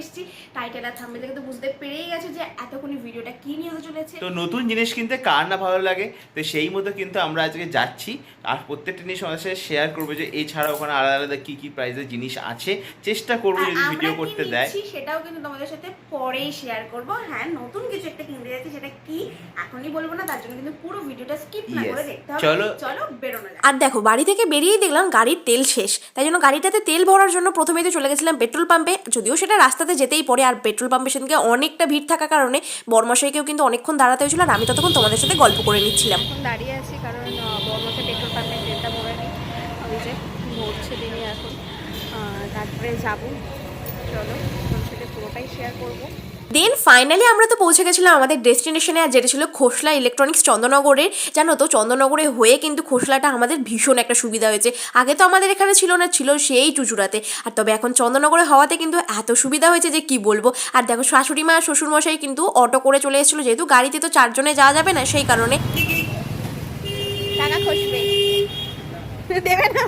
এসেছি। টাইটেল আর থাম্বনেল থেকে তো বুঝতে পেরেই গেছো যে এতক্ষণে ভিডিওটা কি নিয়ে হতে চলেছে। তো নতুন জিনিস কিনতে কার না ভালো লাগে, তো সেই মতো কিন্তু আমরা আজকে যাচ্ছি আর প্রত্যেকটা জিনিস আমাদের সাথে শেয়ার করবো যে এছাড়া ওখানে আলাদা আলাদা কী কী প্রাইসের জিনিস আছে। চেষ্টা করবো যদি ভিডিও করতে দেয় সেটাও কিন্তু তোমাদের সাথে পরেই শেয়ার করবো। হ্যাঁ, নতুন কিছু একটা কিনতে যাচ্ছি, সেটা কি এখনই বলবো না, তার জন্য কিন্তু পুরো ভিডিওটা স্কিপ না করে দেখতে হবে। চলো বেরোনো যাক। আর দেখো বাড়ি থেকে বেরিয়েই দেখলাম গাড়ির তেল শেষ, তাই জন্য গাড়িটাতে তেল ভরার জন্য প্রথমেই তো চলে গেছিলাম পেট্রোল পাম্পে, যদিও সেটা রাস্তাতে যেতেই পড়ে। আর পেট্রোল পাম্পের সেদিকে অনেকটা ভিড় থাকার কারণে বরমশাইকেও কিন্তু অনেকক্ষণ দাঁড়াতে হয়েছিল, আর আমি ততক্ষণ তোমাদের সাথে গল্প করে নিচ্ছিলাম। এখন দাঁড়িয়ে আছি কারণ বর্মশাই পেট্রোল পাম্পে তেলটা ভরে নিই, ওই যে ভরছে দিনই এখন, তারপরে যাবো। চলো তোমার সাথে পুরোটাই শেয়ার করবো। দেন ফাইনালি আমরা তো পৌঁছে গেছিলাম আমাদের ডেস্টিনেশনে, আর যেটা ছিল খোসলা ইলেকট্রনিক্স চন্দননগরের। জানো তো চন্দননগরে হয়ে কিন্তু খোসলাটা আমাদের ভীষণ একটা সুবিধা হয়েছে। আগে তো আমাদের এখানে ছিল না, ছিল সেই চুচুড়াতে। আর তবে এখন চন্দননগরে হওয়াতে কিন্তু এত সুবিধা হয়েছে যে কি বলবো। আর দেখো শাশুড়ি মা শ্বশুরমশাই কিন্তু অটো করে চলে এসেছিলো, যেহেতু গাড়িতে তো 4 জনে যাওয়া যাবে না, সেই কারণে। টাকা খসবে দেবে না।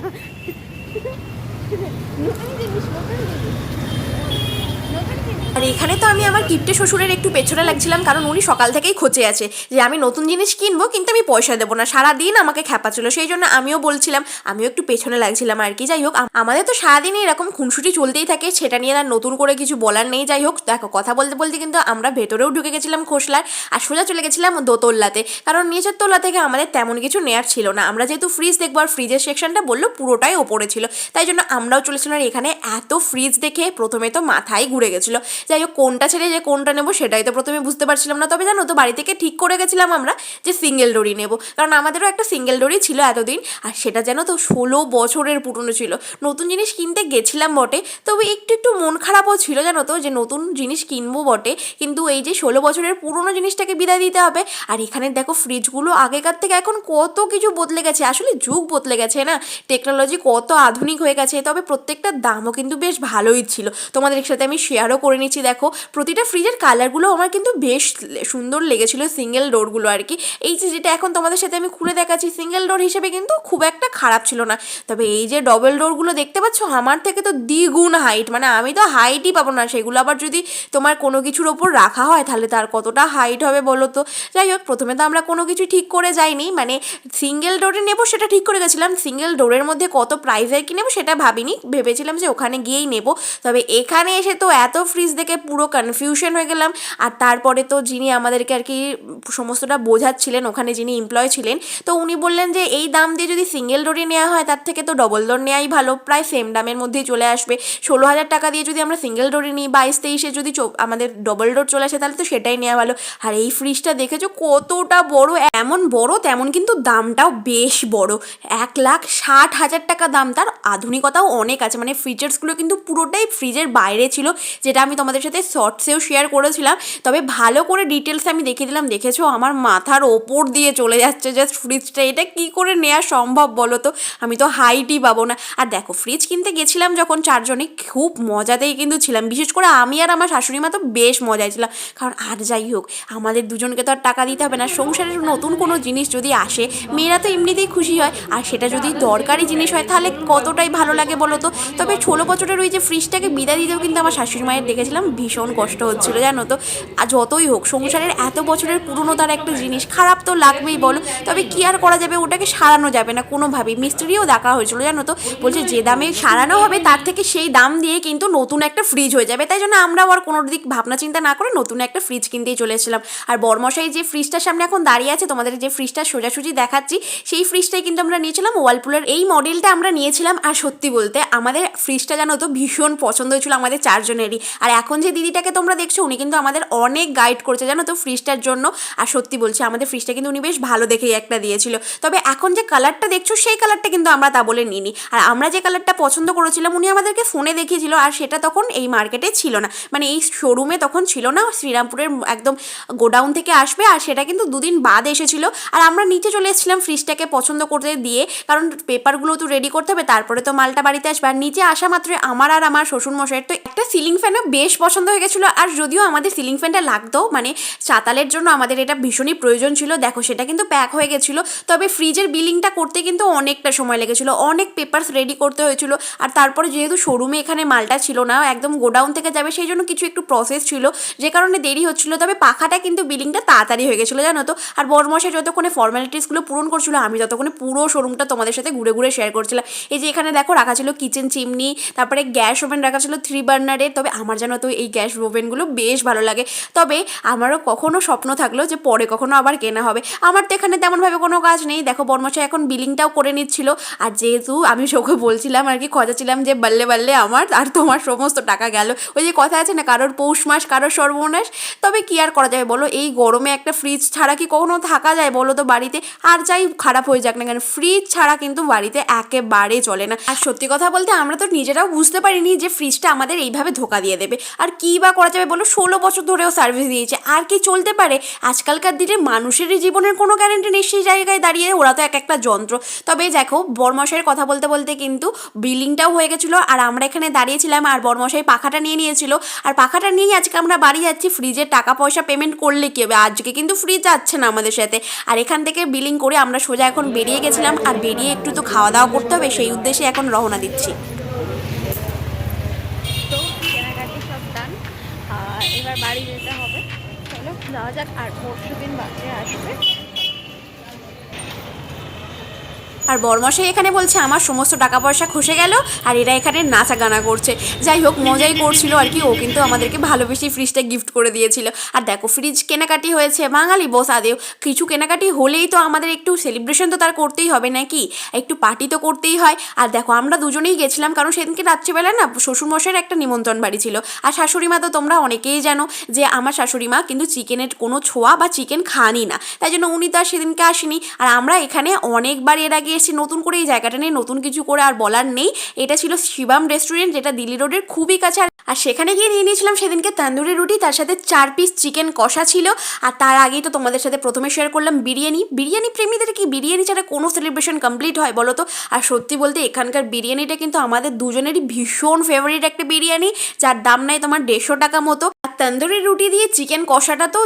আর এখানে তো আমি আমার কিপ্টে শ্বশুরের একটু পেছনে লাগছিলাম, কারণ উনি সকাল থেকেই খোঁচে আছে যে আমি নতুন জিনিস কিনবো কিন্তু আমি পয়সা দেবো না, সারাদিন আমাকে খ্যাপাচ্ছিল। সেই জন্য আমিও বলছিলাম, আমিও একটু পেছনে লাগছিলাম আর কি। যাই হোক, আমাদের তো সারাদিনই এরকম খুনসুটি চলতেই থাকে, সেটা নিয়ে আর নতুন করে কিছু বলার নেই। যাই হোক, দেখো কথা বলতে বলতে কিন্তু আমরা ভেতরেও ঢুকে গেছিলাম খোসলার, আর সোজা চলে গেছিলাম দোতল্লাতে, কারণ নিচের তল্লা থেকে আমাদের তেমন কিছু নেওয়ার ছিল না। আমরা যেহেতু ফ্রিজ দেখবো, আর ফ্রিজের সেকশনটা বললো পুরোটাই ওপরে ছিল, তাই জন্য আমরাও চলেছিলাম। আর এখানে এত ফ্রিজ দেখে প্রথমে তো মাথায় ঘুরে গেছিলো। যাই হোক, কোনটা ছেড়ে যে কোনটা নেবো সেটাই তো প্রথমে বুঝতে পারছিলাম না। তবে জানো তো বাড়ি থেকে ঠিক করে গেছিলাম আমরা যে সিঙ্গেল ডোরি নেবো, কারণ আমাদেরও একটা সিঙ্গেল ডোরি ছিল এতদিন, আর সেটা যেন তো 16 বছরের পুরনো ছিল। নতুন জিনিস কিনতে গেছিলাম বটে, তবে একটু একটু মন খারাপও ছিল জানো তো, যে নতুন জিনিস কিনবো বটে, কিন্তু এই যে 16 বছরের পুরনো জিনিসটাকে বিদায় দিতে হবে। আর এখানে দেখো ফ্রিজগুলো আগেকার থেকে এখন কত কিছু বদলে গেছে, আসলে যুগ বদলে গেছে না, টেকনোলজি কত আধুনিক হয়ে গেছে। তবে প্রত্যেকটা দামও কিন্তু বেশ ভালোই ছিল, তোমাদের সাথে আমি শেয়ারও করে নিচ্ছি। দেখো প্রতিটা ফ্রিজের কালারগুলো আমার কিন্তু বেশ সুন্দর লেগেছিলো, সিঙ্গেল ডোরগুলো আর কি। এই যে যেটা এখন তোমাদের সাথে আমি খুলে দেখাচ্ছি, সিঙ্গেল ডোর হিসেবে কিন্তু খুব একটা খারাপ ছিল না। তবে এই যে ডবল ডোরগুলো দেখতে পাচ্ছ, আমার থেকে তো দ্বিগুণ হাইট, মানে আমি তো হাইটই পাবো না। সেগুলো আবার যদি তোমার কোনো কিছুর ওপর রাখা হয় তাহলে তার কতটা হাইট হবে বলো তো। যাই হোক, প্রথমে তো আমরা কোনো কিছু ঠিক করে যাইনি, মানে সিঙ্গেল ডোরে নেবো সেটা ঠিক করে গেছিলাম, সিঙ্গেল ডোরের মধ্যে কত প্রাইসের কি নেবো সেটা ভাবিনি, ভেবেছিলাম যে ওখানে গিয়েই নেবো। তবে এখানে এসে তো এত ফ্রিজ দেখে পুরো কনফিউশন হয়ে গেলাম। আর তারপরে তো যিনি আমাদেরকে আর কি সমস্তটা বোঝাচ্ছিলেন, ওখানে যিনি এমপ্লয় ছিলেন, তো উনি বললেন যে এই দাম দিয়ে যদি সিঙ্গেল ডোরে নেওয়া হয় তার থেকে তো ডবল ডোর নেওয়াই ভালো, প্রায় সেম দামের মধ্যেই চলে আসবে। 16,000 টাকা দিয়ে যদি আমরা সিঙ্গেল ডোরে নিই, 22-23-এ যদি আমাদের ডবল ডোর চলে আসে তাহলে তো সেটাই নেওয়া ভালো। আর এই ফ্রিজটা দেখেছো কতটা বড়, এমন বড় তেমন কিন্তু দামটাও বেশ বড়, 1,60,000 টাকা দাম। তার আধুনিকতাও অনেক আছে, মানে ফিচার্সগুলো কিন্তু পুরোটাই ফ্রিজের বাইরে ছিল, যেটা আমি তোমাদের সাথে শর্টসেও শেয়ার করেছিলাম। তবে ভালো করে ডিটেলস আমি দেখিয়ে দিলাম, দেখেছো আমার মাথার ওপর দিয়ে চলে যাচ্ছে জাস্ট ফ্রিজটা, এটা কি করে নেওয়া সম্ভব বলো তো, আমি তো হাইটই পাবো না। আর দেখো ফ্রিজ কিনতে গেছিলাম যখন 4 জনে, খুব মজাতেই কিন্তু ছিলাম, বিশেষ করে আমি আর আমার শাশুড়ি মা তো বেশ মজায় ছিলাম। কারণ আর যাই হোক, আমাদের দুজনকে তো আর টাকা দিতে হবে না, সংসারের নতুন কোনো জিনিস যদি আসে মেয়েরা তো এমনিতেই খুশি হয়, আর সেটা যদি দরকারি জিনিস হয় তাহলে কতটাই ভালো লাগে বলো তো। তবে 16 বছরের ওই যে ফ্রিজটাকে বিদায় দিতেও কিন্তু আমার শাশুড়ি মায়ের দেখেছিলাম ভীষণ কষ্ট হচ্ছিল জানো তো। আর যতই হোক সংসারের এত বছরের পুরনোতার একটা জিনিস, খারাপ তো লাগবেই বলো। তবে কি আর করা যাবে, ওটাকে সারানো যাবে না কোনোভাবেই। মিস্ত্রিও দেখা হয়েছিল জানো তো, বলছে যে দামে সারানো হবে তার থেকে সেই দাম দিয়ে কিন্তু নতুন একটা ফ্রিজ হয়ে যাবে। তাই জন্য আমরাও আর কোনো দিক ভাবনা চিন্তা না করে নতুন একটা ফ্রিজ কিনতেই চলে এসেছিলাম। আর বরমশাই যে ফ্রিজটার সামনে এখন দাঁড়িয়ে আছে, তোমাদের যে ফ্রিজটা সোজাসুজি দেখাচ্ছি, সেই ফ্রিজটাই কিন্তু আমরা নিয়েছিলাম, ওয়ালপুলের এই মডেলটা আমরা নিয়েছিলাম। আর সত্যি বলতে আমাদের ফ্রিজটা জানো তো ভীষণ পছন্দ হয়েছিল আমাদের 4 জনেরই। আর এখন যে দিদিটাকে তোমরা দেখছো, উনি কিন্তু আমাদের অনেক গাইড করেছে জানো তো ফ্রিজটার জন্য। আর সত্যি বলছি, আমাদের ফ্রিজটা কিন্তু উনি বেশ ভালো দেখেই একটা দিয়েছিল। তবে এখন যে কালারটা দেখছো সেই কালারটা কিন্তু আমরা তা বলে নিইনি। আর আমরা যে কালারটা পছন্দ করেছিলাম উনি আমাদেরকে ফোনে দেখিয়েছিল, আর সেটা তখন এই মার্কেটে ছিল না, মানে এই শোরুমে তখন ছিল না, শ্রীরামপুরের একদম গোডাউন থেকে আসবে, আর সেটা কিন্তু 2 দিন বাদ এসেছিল। আর আমরা নিচে চলে এসেছিলাম ফ্রিজটাকে পছন্দ করতে দিয়ে, কারণ পেপারগুলো তো রেডি করতে হবে, তারপরে তো মালটা বাড়িতে আসবে। আর নিচে আসা মাত্রই আমার আর আমার শ্বশুরমশাইয়ের তো একটা সিলিং ফ্যানে বেশ পছন্দ হয়ে গেছিলো। আর যদিও আমাদের সিলিং ফ্যানটা লাগতো, মানে চাতালের জন্য আমাদের এটা ভীষণই প্রয়োজন ছিল, দেখো সেটা কিন্তু প্যাক হয়ে গেছিলো। তবে ফ্রিজের বিলিংটা করতে কিন্তু অনেকটা সময় লেগেছিলো, অনেক পেপারস রেডি করতে হয়েছিল। আর তারপরে যেহেতু শোরুমে এখানে মালটা ছিল না, একদম গোডাউন থেকে যাবে, সেই জন্য কিছু একটু প্রসেস ছিল, যে কারণে দেরি হচ্ছিলো। তবে পাখাটা কিন্তু বিলিংটা তাড়াতাড়ি হয়ে গেছিলো জানো তো। আর বড়মশাই যতক্ষণে ফর্মালিটিসগুলো পূরণ করছিল, আমি ততক্ষণে পুরো শোরুমটা তোমাদের সাথে ঘুরে ঘুরে শেয়ার করছিলাম। এই যে এখানে দেখো রাখা ছিল কিচেন চিমনি, তারপরে গ্যাস ওভেন রাখা ছিল 3 বার্নারে। তবে আমার জানো তো এই গ্যাস ওভেনগুলো বেশ ভালো লাগে। তবে আমারও কখনো স্বপ্ন থাকলো যে পরে কখনো আবার কেনা হবে। আমার তো এখানে তেমনভাবে কোনো কাজ নেই। দেখো বড়মশাই এখন বিলিংটাও করে নিচ্ছিল। আর যেহেতু আমি ওকে বলছিলাম আর কি, খোঁজাছিলাম যে বাল্লে বাল্লে আমার আর তোমার সমস্ত টাকা গেল। ওই যে কথা আছে না, কারোর পৌষ মাস কারোর সর্বনাশ। তবে কি আর করা যাবে বলো, এই গরমে একটা ফ্রিজ ছাড়া কি কখনো থাকা যায় বলো তো বাড়িতে? আর যাই খারাপ হয়ে যাক না কেন, ফ্রিজ ছাড়া কিন্তু বাড়িতে একেবারে চলে না। আর সত্যি কথা বলতে আমরা তো নিজেরাও বুঝতে পারিনি যে ফ্রিজটা আমাদের এইভাবে ধোকা দিয়ে দেবে। আর কী বা করা যাবে বলো, 16 বছর ধরেও সার্ভিস দিয়েছে, আর কি চলতে পারে? আজকালকার দিনে মানুষেরই জীবনের কোনো গ্যারেন্টি নেই, সেই জায়গায় দাঁড়িয়ে ওরা তো এক একটা যন্ত্র। তবে দেখো বড়মশাইয়ের কথা বলতে বলতে কিন্তু বিলিংটাও হয়ে গেছিলো, আর আমরা এখানে দাঁড়িয়েছিলাম, আর বড়মশাই পাখাটা নিয়ে নিয়েছিল। আর পাখাটা নিয়েই আজকে আমরা বাড়ি যাচ্ছি। ফ্রিজের টাকা পয়সা পেমেন্ট করলে কী হবে, আজকে কিন্তু ফ্রিজ যাচ্ছে না আমাদের সাথে। আর এখান থেকে বিলিং করে আমরা সোজা এখন বেরিয়ে গেছিলাম, আর বেরিয়ে একটু তো খাওয়া দাওয়া করতে হবে, সেই উদ্দেশ্যে এখন রওনা দিচ্ছি। তো কেনাকাটি সব ডান, এবার বাড়ি যেতে হবে। চলো যাওয়া যাক। আর পরশু দিন বাসে আসবে। আর বড়মশাই এখানে বলছে আমার সমস্ত টাকা পয়সা খসে গেল, আর এরা এখানে নাচা গানা করছে। যাই হোক, মজাই করছিল আর কি। ও কিন্তু আমাদেরকে ভালোবেসে ফ্রিজটা গিফট করে দিয়েছিল। আর দেখো ফ্রিজ কেনাকাটি হয়েছে, বাঙালি বস আদেও কিছু কেনাকাটি হলেই তো আমাদের একটু সেলিব্রেশন তো তার করতেই হবে নাকি, একটু পার্টি তো করতেই হয়। আর দেখো আমরা দুজনেই গেছিলাম, কারণ সেদিনকে রাত্রিবেলা না শ্বশুরমশাইয়ের একটা নিমন্ত্রণ বাড়ি ছিল। আর শাশুড়িমা তো তোমরা অনেকেই জানো যে আমার শাশুড়িমা কিন্তু চিকেনের কোনো ছোঁয়া বা চিকেন খানই না, তাই জন্য উনি তো আর সেদিনকে আসেনি। আর আমরা এখানে অনেকবার এর আগে এসেছি, নতুন করে এই জায়গাটা নিয়ে নতুন কিছু করে আর বলার নেই। এটা ছিল শিবাম রেস্টুরেন্ট, যেটা দিল্লি রোডের খুবই কাছে। আর সেখানে গিয়ে নিয়ে নিয়েছিলাম সেদিনকে তন্দুরি রুটি, তার সাথে 4 পিস চিকেন কষা ছিল। আর তার আগেই তো তোমাদের সাথে প্রথমে শেয়ার করলাম বিরিয়ানি। বিরিয়ানি প্রেমীদের কি বিরিয়ানি ছাড়া কোনো সেলিব্রেশন কমপ্লিট হয় বলো তো? আর সত্যি বলতে এখানকার বিরিয়ানিটা কিন্তু আমাদের দুজনেরই ভীষণ ফেভারিট একটা বিরিয়ানি, যার দাম নেয় তোমার 150 টাকা মতো। আর তন্দুরি রুটি দিয়ে চিকেন কষাটা তো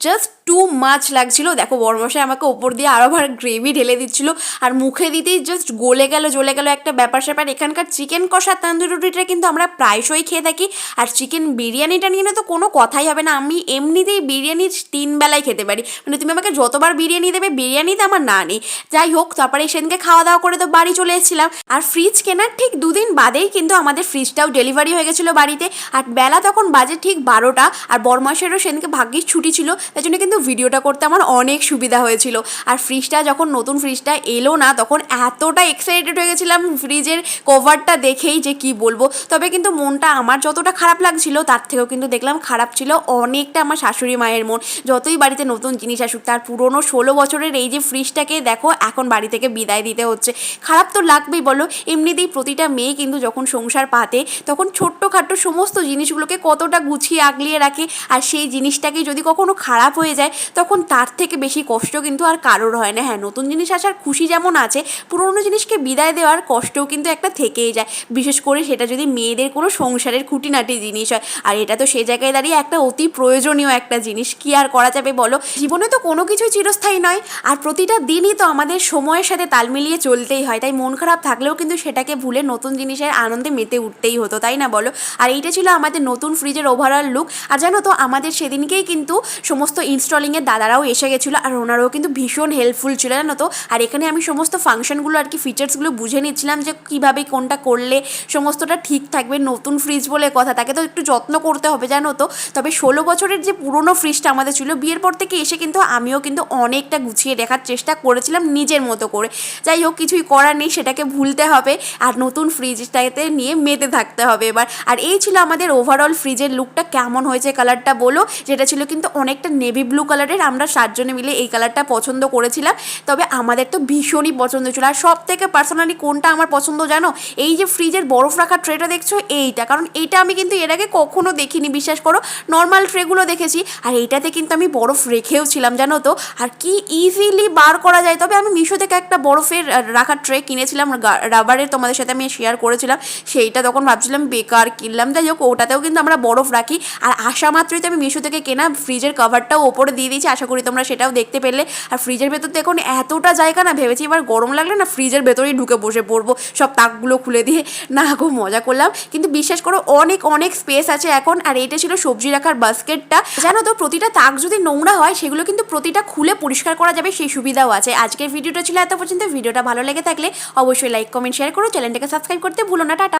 জাস্ট টু মাচ লাগছিল। দেখো বড়মশাই আমাকে ওপর দিয়ে আরও আবার গ্রেভি ঢেলে দিচ্ছিল, আর মুখে দিতেই জাস্ট গলে গেল জ্বলে গেল একটা ব্যাপার স্যাপার। এখানকার চিকেন কষা তন্দুরি রুটিটা কিন্তু আমরা প্রায়শই খেয়ে থাকি। আর চিকেন বিরিয়ানিটা নিয়ে তো কোনো কথাই হবে না, আমি এমনিতেই বিরিয়ানি 3 বেলায় খেতে পারি, মানে তুমি আমাকে যতবার বিরিয়ানি দেবে বিরিয়ানিতে আমার না নেই। যাই হোক, তারপরে সেদিনকে খাওয়া দাওয়া করে তো বাড়ি চলে এসেছিলাম। আর ফ্রিজ কেনার ঠিক 2 দিন বাদেই কিন্তু আমাদের ফ্রিজটাও ডেলিভারি হয়ে গেছিলো বাড়িতে। আর বেলা তখন বাজে ঠিক 12টা, আর বড়মশাইয়েরও সেদিনকে ভাগ্যিস ছুটি ছিল, তাই জন্য কিন্তু ভিডিওটা করতে আমার অনেক সুবিধা হয়েছিল। আর ফ্রিজটা যখন নতুন ফ্রিজটা এলো না, তখন এতটা এক্সাইটেড হয়ে গেছিলাম ফ্রিজের কভারটা দেখেই যে কি বলবো। তবে কিন্তু মনটা আমার যতটা খারাপ লাগছিল, তার থেকেও কিন্তু দেখলাম খারাপ ছিল অনেকটা আমার শাশুড়ি মায়ের মন। যতই বাড়িতে নতুন জিনিস আসুক, তার পুরনো 16 বছরের এই যে ফ্রিজটাকে দেখো এখন বাড়ি থেকে বিদায় দিতে হচ্ছে, খারাপ তো লাগবেই বলো। এমনিতেই প্রতিটা মেয়ে কিন্তু যখন সংসার পাতে, তখন ছোট্টখাট্ট সমস্ত জিনিসগুলোকে কতটা গুছিয়ে আগলিয়ে রাখে। আর সেই জিনিসটাকে যদি কখনো খারাপ হয়ে যায়, তখন তার থেকে বেশি কষ্ট কিন্তু আর কারোর হয় না। হ্যাঁ, নতুন জিনিস আসার খুশি যেমন আছে, পুরোনো জিনিসকে বিদায় দেওয়ার কষ্টও কিন্তু একটা থেকেই যায়, বিশেষ করে সেটা যদি মেয়েদের কোনো সংসারের খুঁটিনাটি জিনিস হয়। আর এটা তো সেই জায়গায় দাঁড়িয়ে একটা অতি প্রয়োজনীয় একটা জিনিস, কি আর করা যাবে বলো। জীবনে তো কোনো কিছুই চিরস্থায়ী নয়, আর প্রতিটা দিনই তো আমাদের সময়ের সাথে তাল মিলিয়ে চলতেই হয়। তাই মন খারাপ থাকলেও কিন্তু সেটাকে ভুলে নতুন জিনিসের আনন্দে মেতে উঠতেই হতো, তাই না বলো? আর এইটা ছিল আমাদের নতুন ফ্রিজের ওভারঅল লুক। আর জানো তো আমাদের সেদিনকেই কিন্তু সমস্ত ইনস্টলিংয়ের দাদারাও এসে গেছিলো, আর ওনারাও কিন্তু ভীষণ হেল্পফুল ছিল জানো তো। আর এখানে আমি সমস্ত ফাংশনগুলো আর কি ফিচার্সগুলো বুঝে নিচ্ছিলাম যে কীভাবে কোনটা করলে সমস্তটা ঠিক থাকবে। নতুন ফ্রিজ বলে কথা, তাকে তো একটু যত্ন করতে হবে জানো তো। তবে 16 বছরের যে পুরনো ফ্রিজটা আমাদের ছিল, বিয়ের পর থেকে এসে কিন্তু আমিও কিন্তু অনেকটা গুছিয়ে দেখার চেষ্টা করেছিলাম নিজের মতো করে। যাই হোক, কিছুই করার নেই, সেটাকে ভুলতে হবে আর নতুন ফ্রিজটাতে নিয়ে মেতে থাকতে হবে এবার। আর এই ছিল আমাদের ওভারঅল ফ্রিজের লুকটা। কেমন হয়েছে কালারটা বলো, যেটা ছিল কিন্তু অনেকটা নেভি ব্লু কালারের। আমরা 7 জনে মিলে এই কালারটা পছন্দ করেছিলাম, তবে আমাদের তো ভীষণই পছন্দ ছিল। আর সব থেকে পার্সোনালি কোনটা আমার পছন্দ জানো? এই যে ফ্রিজের বরফ রাখার ট্রেটা দেখছো এইটা, কারণ এইটা আমি কিন্তু এর আগে কখনো দেখিনি, বিশ্বাস করো। নর্মাল ট্রেগুলো দেখেছি, আর এইটাতে কিন্তু আমি বরফ রেখেও ছিলাম জানো তো। আর কি ইজিলি বার করা যায়। তবে আমি মিশো থেকে একটা বরফের রাখার ট্রে কিনেছিলাম রাবারের, তোমাদের সাথে আমি শেয়ার করেছিলাম। সেইটা তখন ভাবছিলাম বেকার কিনলাম, যাই হোক ওটাতেও কিন্তু আমরা বরফ রাখি। আর আসা মাত্রই তো আমি মিশো থেকে কেনা ফ্রিজের কভারটাও ওপরে দিয়ে দিয়েছি, আশা করি তোমরা সেটাও দেখতে পেলে। আর ফ্রিজের ভেতর তো এখন এতটা জায়গা না, ভেবেছি এবার গরম লাগলে না ফ্রিজের ভেতরেই ঢুকে বসে পড়বো সব তাকগুলো খুলে দিয়ে। না খুব মজা করলাম, কিন্তু বিশ্বাস করো অনেক অনেক স্পেস আছে এখন। আর এইটা ছিল সবজি রাখার বাস্কেটটা, জানো তো প্রতিটা তাক যদি নোংরা হয় সেগুলো কিন্তু প্রতিটা খুলে পরিষ্কার করা যাবে, সেই সুবিধাও আছে। আজকের ভিডিওটা ছিল এত পর্যন্ত। ভিডিওটা ভালো লেগে থাকলে অবশ্যই লাইক কমেন্ট শেয়ার করো, চ্যানেলটাকে সাবস্ক্রাইব করতে ভুলো না। টাটা।